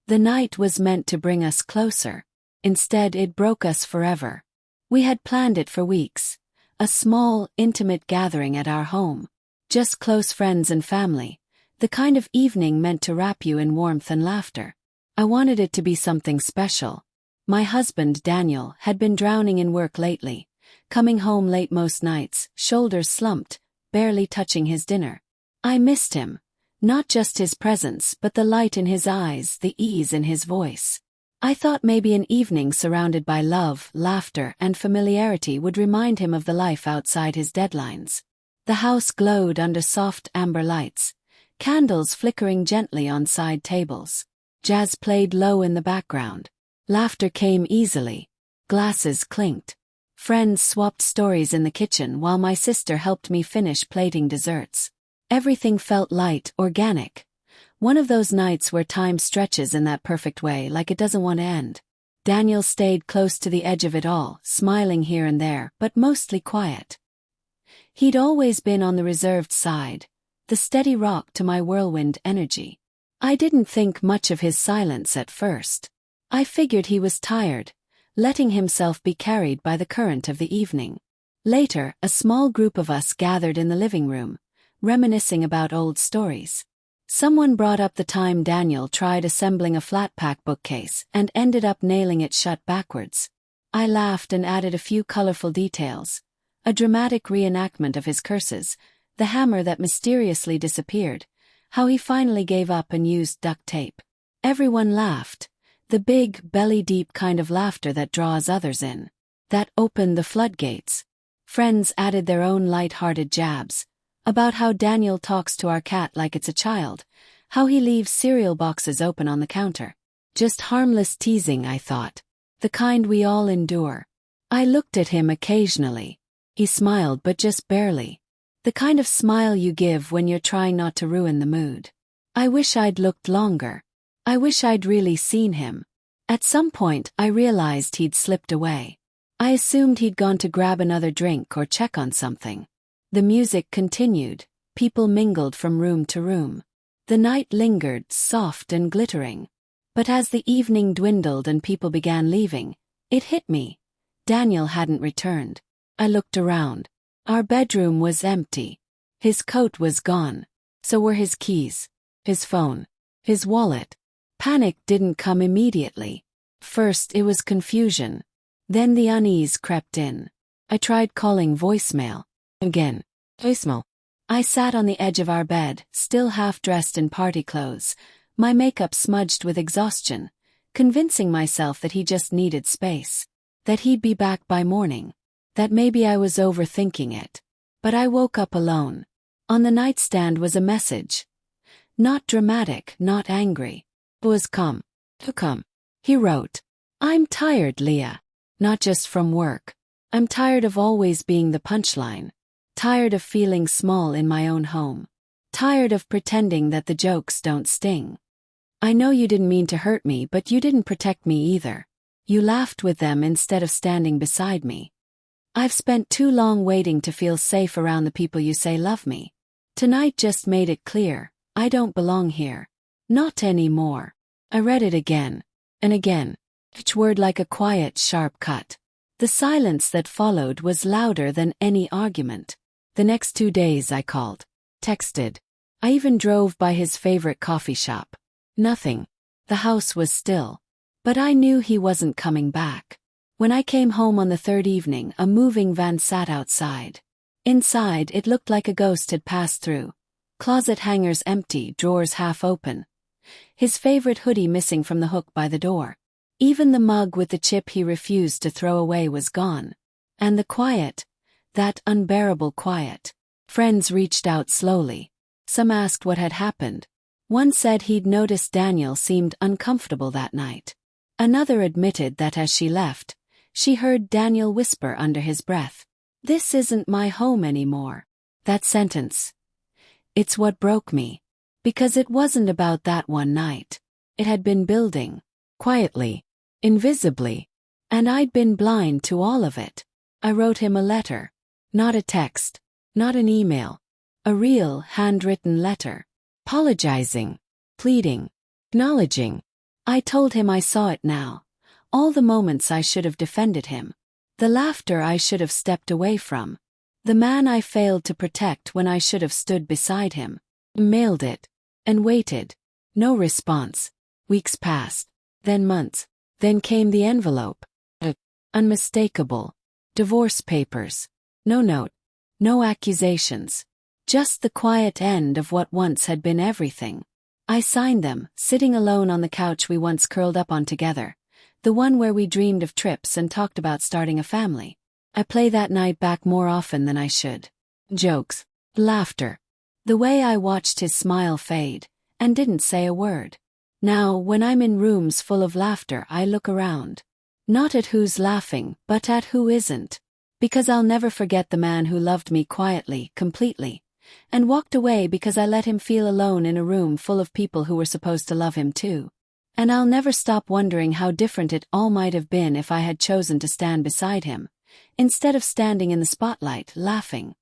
The night was meant to bring us closer. Instead, it broke us forever. We had planned it for weeks. A small, intimate gathering at our home. Just close friends and family. The kind of evening meant to wrap you in warmth and laughter. I wanted it to be something special. My husband, Daniel, had been drowning in work lately, coming home late most nights, shoulders slumped, barely touching his dinner. I missed him. Not just his presence, but the light in his eyes, the ease in his voice. I thought maybe an evening surrounded by love, laughter, and familiarity would remind him of the life outside his deadlines. The house glowed under soft amber lights, candles flickering gently on side tables. Jazz played low in the background. Laughter came easily. Glasses clinked. Friends swapped stories in the kitchen while my sister helped me finish plating desserts. Everything felt light, organic. One of those nights where time stretches in that perfect way, like it doesn't want to end. Daniel stayed close to the edge of it all, smiling here and there, but mostly quiet. He'd always been on the reserved side, the steady rock to my whirlwind energy. I didn't think much of his silence at first. I figured he was tired, letting himself be carried by the current of the evening. Later, a small group of us gathered in the living room, reminiscing about old stories. Someone brought up the time Daniel tried assembling a flat-pack bookcase and ended up nailing it shut backwards. I laughed and added a few colorful details. A dramatic reenactment of his curses, the hammer that mysteriously disappeared, how he finally gave up and used duct tape. Everyone laughed. The big, belly-deep kind of laughter that draws others in. That opened the floodgates. Friends added their own light-hearted jabs. About how Daniel talks to our cat like it's a child, how he leaves cereal boxes open on the counter. Just harmless teasing, I thought. The kind we all endure. I looked at him occasionally. He smiled, but just barely. The kind of smile you give when you're trying not to ruin the mood. I wish I'd looked longer. I wish I'd really seen him. At some point, I realized he'd slipped away. I assumed he'd gone to grab another drink or check on something. The music continued, people mingled from room to room. The night lingered, soft and glittering. But as the evening dwindled and people began leaving, it hit me. Daniel hadn't returned. I looked around. Our bedroom was empty. His coat was gone. So were his keys, his phone, his wallet. Panic didn't come immediately. First it was confusion. Then the unease crept in. I tried calling voicemail. Again. Voicemail. I sat on the edge of our bed, still half-dressed in party clothes, my makeup smudged with exhaustion, convincing myself that he just needed space. That he'd be back by morning. That maybe I was overthinking it. But I woke up alone. On the nightstand was a message. Not dramatic, not angry. Was come. To come. He wrote. I'm tired, Leah. Not just from work. I'm tired of always being the punchline. Tired of feeling small in my own home. Tired of pretending that the jokes don't sting. I know you didn't mean to hurt me, but you didn't protect me either. You laughed with them instead of standing beside me. I've spent too long waiting to feel safe around the people you say love me. Tonight just made it clear, I don't belong here. Not anymore. I read it again. And again. Each word like a quiet, sharp cut. The silence that followed was louder than any argument. The next 2 days I called. Texted. I even drove by his favorite coffee shop. Nothing. The house was still. But I knew he wasn't coming back. When I came home on the third evening, a moving van sat outside. Inside, it looked like a ghost had passed through. Closet hangers empty, drawers half open. His favorite hoodie missing from the hook by the door. Even the mug with the chip he refused to throw away was gone. And the quiet. That unbearable quiet. Friends reached out slowly. Some asked what had happened. One said he'd noticed Daniel seemed uncomfortable that night. Another admitted that as she left, she heard Daniel whisper under his breath, "This isn't my home anymore." That sentence. It's what broke me. Because it wasn't about that one night. It had been building. Quietly. Invisibly. And I'd been blind to all of it. I wrote him a letter. Not a text. Not an email. A real, handwritten letter. Apologizing. Pleading. Acknowledging. I told him I saw it now. All the moments I should have defended him. The laughter I should have stepped away from. The man I failed to protect when I should have stood beside him. Mailed it. And waited. No response. Weeks passed. Then months. Then came the envelope. Unmistakable. Divorce papers. No note. No accusations. Just the quiet end of what once had been everything. I signed them, sitting alone on the couch we once curled up on together. The one where we dreamed of trips and talked about starting a family. I play that night back more often than I should. Jokes. Laughter. The way I watched his smile fade, and didn't say a word. Now, when I'm in rooms full of laughter, I look around. Not at who's laughing, but at who isn't. Because I'll never forget the man who loved me quietly, completely, and walked away because I let him feel alone in a room full of people who were supposed to love him too. And I'll never stop wondering how different it all might have been if I had chosen to stand beside him, instead of standing in the spotlight, laughing.